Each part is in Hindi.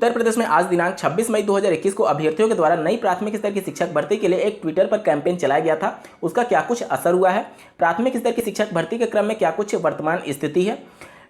उत्तर प्रदेश में आज दिनांक 26 मई 2021 को अभ्यर्थियों के द्वारा नई प्राथमिक स्तर की शिक्षक भर्ती के लिए एक ट्विटर पर कैंपेन चलाया गया था। उसका क्या कुछ असर हुआ है, प्राथमिक स्तर की शिक्षक भर्ती के क्रम में क्या कुछ वर्तमान स्थिति है,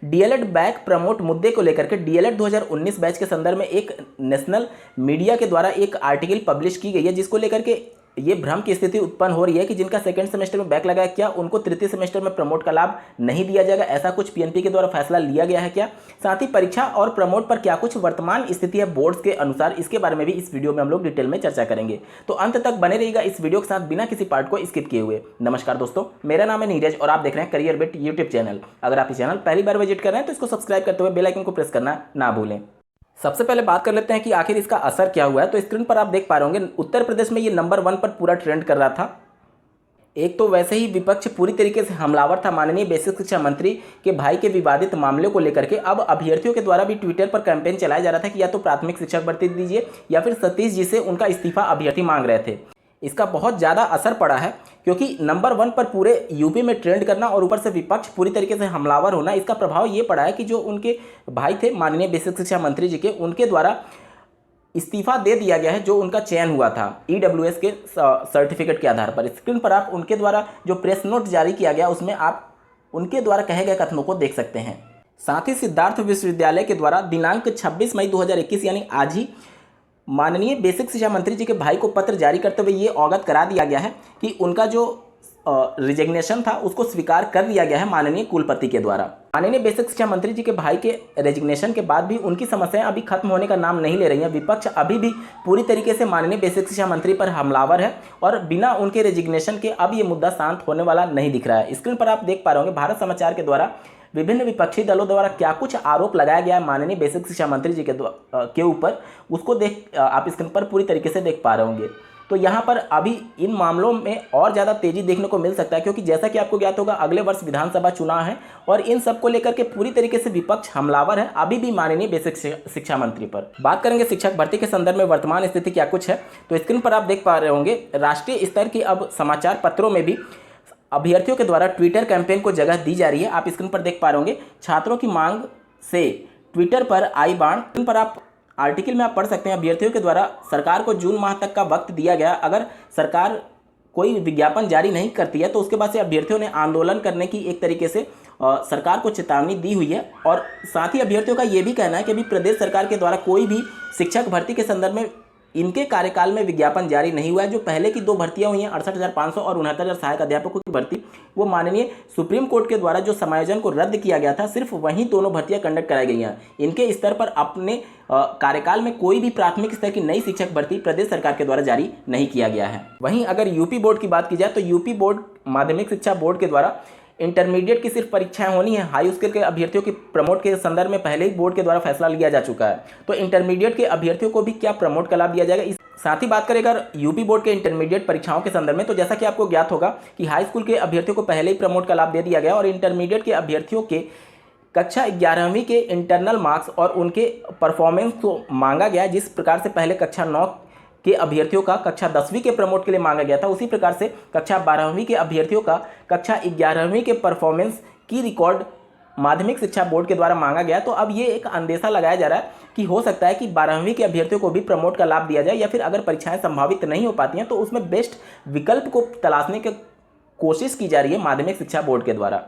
डीएलएड बैक प्रमोट मुद्दे को लेकर के डीएलएड 2019 बैच के संदर्भ में एक नेशनल मीडिया के द्वारा एक आर्टिकल पब्लिश की गई है, जिसको लेकर के ये भ्रम की स्थिति उत्पन्न हो रही है कि जिनका सेकंड सेमेस्टर में बैक लगा है, क्या उनको तृतीय सेमेस्टर में प्रमोट का लाभ नहीं दिया जाएगा। ऐसा कुछ पीएनपी के द्वारा फैसला लिया गया है क्या? साथ ही परीक्षा और प्रमोट पर क्या कुछ वर्तमान स्थिति है बोर्ड्स के अनुसार, इसके बारे में भी इस वीडियो में हम लोग डिटेल में चर्चा करेंगे। तो अंत तक बने रहिएगा इस वीडियो के साथ बिना किसी पार्ट को स्किप किए हुए। नमस्कार दोस्तों, मेरा नाम है नीरज और आप देख रहे हैं करियर बिट यूट्यूब चैनल। अगर आप इस चैनल पहली बार विजिट कर रहे हैं तो इसको सब्सक्राइब करते हुए बेल आइकन को प्रेस करना ना भूलें। सबसे पहले बात कर लेते हैं कि आखिर इसका असर क्या हुआ है। तो स्क्रीन पर आप देख पा रहे होंगे उत्तर प्रदेश में ये नंबर 1 पर पूरा ट्रेंड कर रहा था। एक तो वैसे ही विपक्ष पूरी तरीके से हमलावर था माननीय बेसिक शिक्षा मंत्री के भाई के विवादित मामले को लेकर के। अब अभ्यर्थियों के द्वारा भी ट्विटर पर कैंपेन चलाया जा रहा था कि या तो प्राथमिक शिक्षक भर्ती दीजिए या फिर सतीश जी से उनका इस्तीफा अभ्यर्थी मांग रहे थे। इसका बहुत ज़्यादा असर पड़ा है क्योंकि नंबर 1 पर पूरे यूपी में ट्रेंड करना और ऊपर से विपक्ष पूरी तरीके से हमलावर होना, इसका प्रभाव ये पड़ा है कि जो उनके भाई थे माननीय बेसिक शिक्षा मंत्री जी के, उनके द्वारा इस्तीफा दे दिया गया है जो उनका चयन हुआ था ईडब्ल्यूएस के सर्टिफिकेट के आधार पर। स्क्रीन पर आप उनके द्वारा जो प्रेस नोट जारी किया गया उसमें आप उनके द्वारा कहे गए कथनों को देख सकते हैं। साथ ही सिद्धार्थ विश्वविद्यालय के द्वारा दिनांक 26 मई 2021 यानी आज ही माननीय बेसिक शिक्षा मंत्री जी के भाई को पत्र जारी करते हुए ये अवगत करा दिया गया है कि उनका जो रिजिग्नेशन था उसको स्वीकार कर लिया गया है माननीय कुलपति के द्वारा। माननीय बेसिक शिक्षा मंत्री जी के भाई के रेजिग्नेशन के बाद भी उनकी समस्याएं अभी खत्म होने का नाम नहीं ले रही हैं। विपक्ष अभी भी पूरी तरीके से माननीय बेसिक शिक्षा मंत्री पर हमलावर है और बिना उनके रेजिग्नेशन के अब ये मुद्दा शांत होने वाला नहीं दिख रहा है। स्क्रीन पर आप देख पा रहे होंगे भारत समाचार के द्वारा विभिन्न विपक्षी दलों द्वारा क्या कुछ आरोप लगाया गया है माननीय बेसिक शिक्षा मंत्री जी के ऊपर, उसको देख आप स्क्रीन पर पूरी तरीके से देख पा रहे होंगे। तो यहाँ पर अभी इन मामलों में और ज़्यादा तेजी देखने को मिल सकता है क्योंकि जैसा कि आपको ज्ञात होगा अगले वर्ष विधानसभा चुनाव है और इन सब को लेकर के पूरी तरीके से विपक्ष हमलावर है अभी भी माननीय बेसिक शिक्षा मंत्री पर। बात करेंगे शिक्षक भर्ती के संदर्भ में वर्तमान स्थिति क्या कुछ है। तो स्क्रीन पर आप देख पा रहे होंगे राष्ट्रीय स्तर की अब समाचार पत्रों में भी अभ्यर्थियों के द्वारा ट्विटर कैंपेन को जगह दी जा रही है। आप स्क्रीन पर देख पा रहे होंगे छात्रों की मांग से ट्विटर पर आई बाण। इन पर आप आर्टिकल में आप पढ़ सकते हैं अभ्यर्थियों के द्वारा सरकार को जून माह तक का वक्त दिया गया। अगर सरकार कोई विज्ञापन जारी नहीं करती है तो उसके बाद से अभ्यर्थियों ने आंदोलन करने की एक तरीके से सरकार को चेतावनी दी हुई है। और साथ ही अभ्यर्थियों का ये भी कहना है कि अभी प्रदेश सरकार के द्वारा कोई भी शिक्षक भर्ती के संदर्भ में इनके कार्यकाल में विज्ञापन जारी नहीं हुआ है। जो पहले की 2 भर्तियां हुई हैं 68,500 और 69,000 सहायक अध्यापकों की भर्ती, वो माननीय सुप्रीम कोर्ट के द्वारा जो समायोजन को रद्द किया गया था, सिर्फ वहीं दोनों भर्तियां कंडक्ट कराई गई हैं। इनके स्तर पर अपने कार्यकाल में कोई भी प्राथमिक स्तर की नई शिक्षक भर्ती प्रदेश सरकार के द्वारा जारी नहीं किया गया है। वहीं अगर यूपी बोर्ड की बात की जाए तो यूपी बोर्ड माध्यमिक शिक्षा बोर्ड के द्वारा इंटरमीडिएट की सिर्फ परीक्षाएं होनी है। हाई स्कूल के अभ्यर्थियों के प्रमोट के संदर्भ में पहले ही बोर्ड के द्वारा फैसला लिया जा चुका है। तो इंटरमीडिएट के अभ्यर्थियों को भी क्या प्रमोट का लाभ दिया जाएगा। इस साथ ही बात करें अगर यूपी बोर्ड के इंटरमीडिएट परीक्षाओं के संदर्भ में, तो जैसा कि आपको ज्ञात होगा कि हाई स्कूल के अभ्यर्थियों को पहले ही प्रमोट का लाभ दे दिया गया और इंटरमीडिएट के अभ्यर्थियों के कक्षा 11वीं के इंटरनल मार्क्स और उनके परफॉर्मेंस को मांगा गया। जिस प्रकार से पहले कक्षा 9 के अभ्यर्थियों का कक्षा 10वीं के प्रमोट के लिए मांगा गया था, उसी प्रकार से कक्षा 12वीं के अभ्यर्थियों का कक्षा 11वीं के परफॉर्मेंस की रिकॉर्ड माध्यमिक शिक्षा बोर्ड के द्वारा मांगा गया। तो अब ये एक अंदेशा लगाया जा रहा है कि हो सकता है कि 12वीं के अभ्यर्थियों को भी प्रमोट का लाभ दिया जाए या फिर अगर परीक्षाएं संभावित नहीं हो पाती हैं तो उसमें बेस्ट विकल्प को तलाशने की कोशिश की जा रही है माध्यमिक शिक्षा बोर्ड के द्वारा।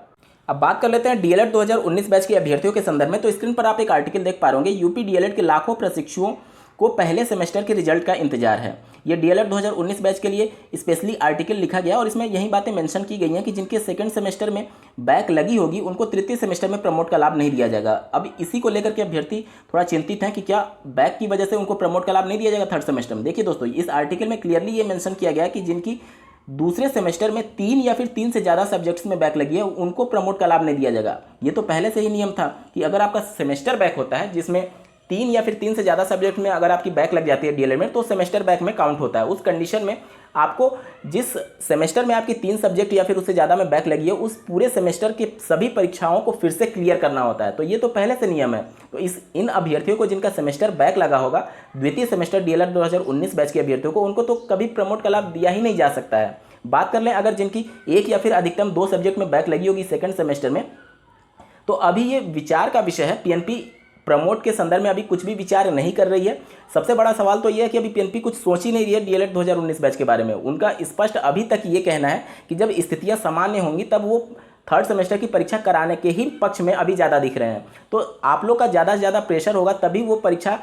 अब बात कर लेते हैं डीएलएड 2019 बैच के अभ्यर्थियों के संदर्भ में। तो स्क्रीन पर आप एक आर्टिकल देख पा रहे होंगे यूपी डीएलएड के लाखों प्रशिक्षुओं को पहले सेमेस्टर के रिजल्ट का इंतजार है। ये डीएलएड 2019 बैच के लिए स्पेशली आर्टिकल लिखा गया और इसमें यही बातें मेंशन की गई हैं कि जिनके सेकंड सेमेस्टर में बैक लगी होगी उनको तृतीय सेमेस्टर में प्रमोट का लाभ नहीं दिया जाएगा। अब इसी को लेकर के अभ्यर्थी थोड़ा चिंतित हैं कि क्या बैक की वजह से उनको प्रमोट का लाभ नहीं दिया जाएगा थर्ड सेमेस्टर में। देखिए दोस्तों, इस आर्टिकल में क्लियरली ये मेंशन किया गया है कि जिनकी दूसरे सेमेस्टर में 3 या फिर 3 से ज़्यादा सब्जेक्ट्स में बैक लगी है उनको प्रमोट का लाभ नहीं दिया जाएगा। ये तो पहले से ही नियम था कि अगर आपका सेमेस्टर बैक होता है जिसमें 3 या फिर 3 से ज़्यादा सब्जेक्ट में अगर आपकी बैक लग जाती है डीएलएड में तो सेमेस्टर बैक में काउंट होता है। उस कंडीशन में आपको जिस सेमेस्टर में आपकी 3 सब्जेक्ट या फिर उससे ज़्यादा में बैक लगी है उस पूरे सेमेस्टर की सभी परीक्षाओं को फिर से क्लियर करना होता है। तो ये तो पहले से नियम है। तो इन अभ्यर्थियों को जिनका सेमेस्टर बैक लगा होगा द्वितीय सेमेस्टर डीएलएड 2019 बैच के अभ्यर्थियों को, उनको तो कभी प्रमोट का लाभ दिया ही नहीं जा सकता है। बात कर लें अगर जिनकी 1 या फिर अधिकतम 2 सब्जेक्ट में बैक लगी होगी सेकंड सेमेस्टर में, तो अभी ये विचार का विषय है। पीएनपी प्रमोट के संदर्भ में अभी कुछ भी विचार नहीं कर रही है। सबसे बड़ा सवाल तो यह है कि अभी पीएनपी कुछ सोच ही नहीं रही है डीएलएड 2019 बैच के बारे में। उनका स्पष्ट अभी तक ये कहना है कि जब स्थितियां सामान्य होंगी तब वो थर्ड सेमेस्टर की परीक्षा कराने के ही पक्ष में अभी ज़्यादा दिख रहे हैं। तो आप लोग का ज़्यादा से ज़्यादा प्रेशर होगा तभी वो परीक्षा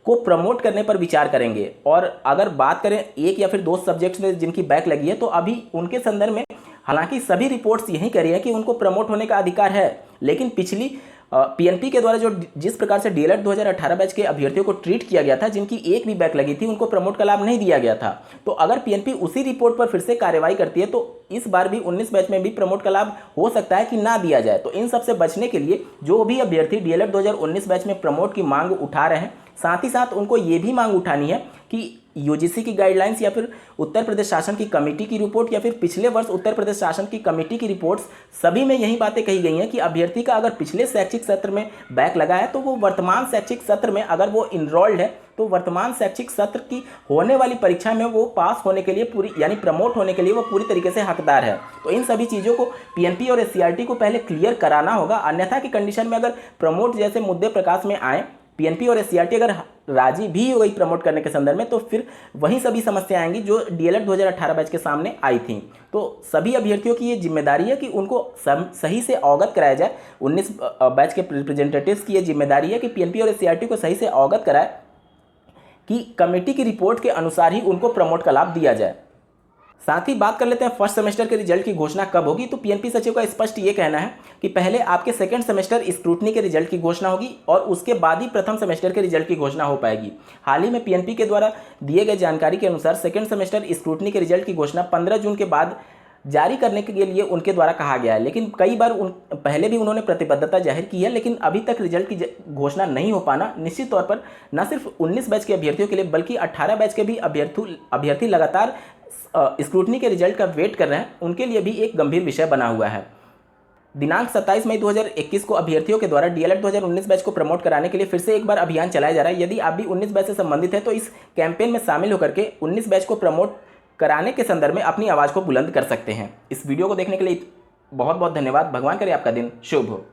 को प्रमोट करने पर विचार करेंगे। और अगर बात करें एक या फिर दो सब्जेक्ट्स में जिनकी बैक लगी है तो अभी उनके संदर्भ में हालांकि सभी रिपोर्ट्स यही कह रही है कि उनको प्रमोट होने का अधिकार है, लेकिन पिछली पीएनपी के द्वारा जो जिस प्रकार से डीएलएड 2018 बैच के अभ्यर्थियों को ट्रीट किया गया था, जिनकी एक भी बैक लगी थी, उनको प्रमोट का लाभ नहीं दिया गया था। तो अगर पीएनपी उसी रिपोर्ट पर फिर से कार्रवाई करती है तो इस बार भी 19 बैच में भी प्रमोट का लाभ हो सकता है कि ना दिया जाए। तो इन सबसे बचने के लिए जो भी अभ्यर्थी डीएलएड 2019 बैच में प्रमोट की मांग उठा रहे हैं, साथ ही साथ उनको ये भी मांग उठानी है कि यूजीसी की गाइडलाइंस या फिर उत्तर प्रदेश शासन की कमेटी की रिपोर्ट या फिर पिछले वर्ष उत्तर प्रदेश शासन की कमेटी की रिपोर्ट्स, सभी में यही बातें कही गई हैं कि अभ्यर्थी का अगर पिछले शैक्षिक सत्र में बैक लगा है तो वो वर्तमान शैक्षिक सत्र में अगर वो इनरोल्ड है तो वर्तमान शैक्षिक सत्र की होने वाली परीक्षा में वो पास होने के लिए पूरी यानी प्रमोट होने के लिए वो पूरी तरीके से हकदार है। तो इन सभी चीज़ों को पीएनपी और एससीईआरटी को पहले क्लियर कराना होगा, अन्यथा की कंडीशन में अगर प्रमोट जैसे मुद्दे प्रकाश में आए, पीएनपी और एससीईआरटी अगर राजी भी हो गई प्रमोट करने के संदर्भ में, तो फिर वही सभी समस्या आएंगी जो डीएलएड 2018 बैच के सामने आई थी। तो सभी अभ्यर्थियों की ये जिम्मेदारी है कि उनको सही से अवगत कराया जाए। 19 बैच के रिप्रेजेंटेटिव्स की ये जिम्मेदारी है कि पीएनपी और एससीईआरटी को सही से अवगत कराए कि कमेटी की रिपोर्ट के अनुसार ही उनको प्रमोट का लाभ दिया जाए। साथ ही बात कर लेते हैं फर्स्ट सेमेस्टर के रिजल्ट की घोषणा कब होगी। तो पीएनपी सचिव का स्पष्ट ये कहना है कि पहले आपके सेकंड सेमेस्टर स्क्रूटनी के रिजल्ट की घोषणा होगी और उसके बाद ही प्रथम सेमेस्टर के रिजल्ट की घोषणा हो पाएगी। हाल ही में पीएनपी के द्वारा दिए गए जानकारी के अनुसार सेकंड सेमेस्टर स्क्रूटनी के रिजल्ट की घोषणा 15 जून के बाद जारी करने के लिए उनके द्वारा कहा गया है, लेकिन कई बार पहले भी उन्होंने प्रतिबद्धता जाहिर की है, लेकिन अभी तक रिजल्ट की घोषणा नहीं हो पाना निश्चित तौर पर न सिर्फ 19 बैच के अभ्यर्थियों के लिए बल्कि 18 बैच के भी अभ्यर्थी लगातार स्क्रूटनी के रिजल्ट का वेट कर रहे हैं, उनके लिए भी एक गंभीर विषय बना हुआ है। दिनांक 27 मई 2021 को अभ्यर्थियों के द्वारा डीएलएड 2019 बैच को प्रमोट कराने के लिए फिर से एक बार अभियान चलाया जा रहा है। यदि आप भी 19 बैच से संबंधित है तो इस कैंपेन में शामिल होकर के 19 बैच को प्रमोट कराने के संदर्भ में अपनी आवाज़ को बुलंद कर सकते हैं। इस वीडियो को देखने के लिए बहुत बहुत धन्यवाद। भगवान करे आपका दिन शुभ हो।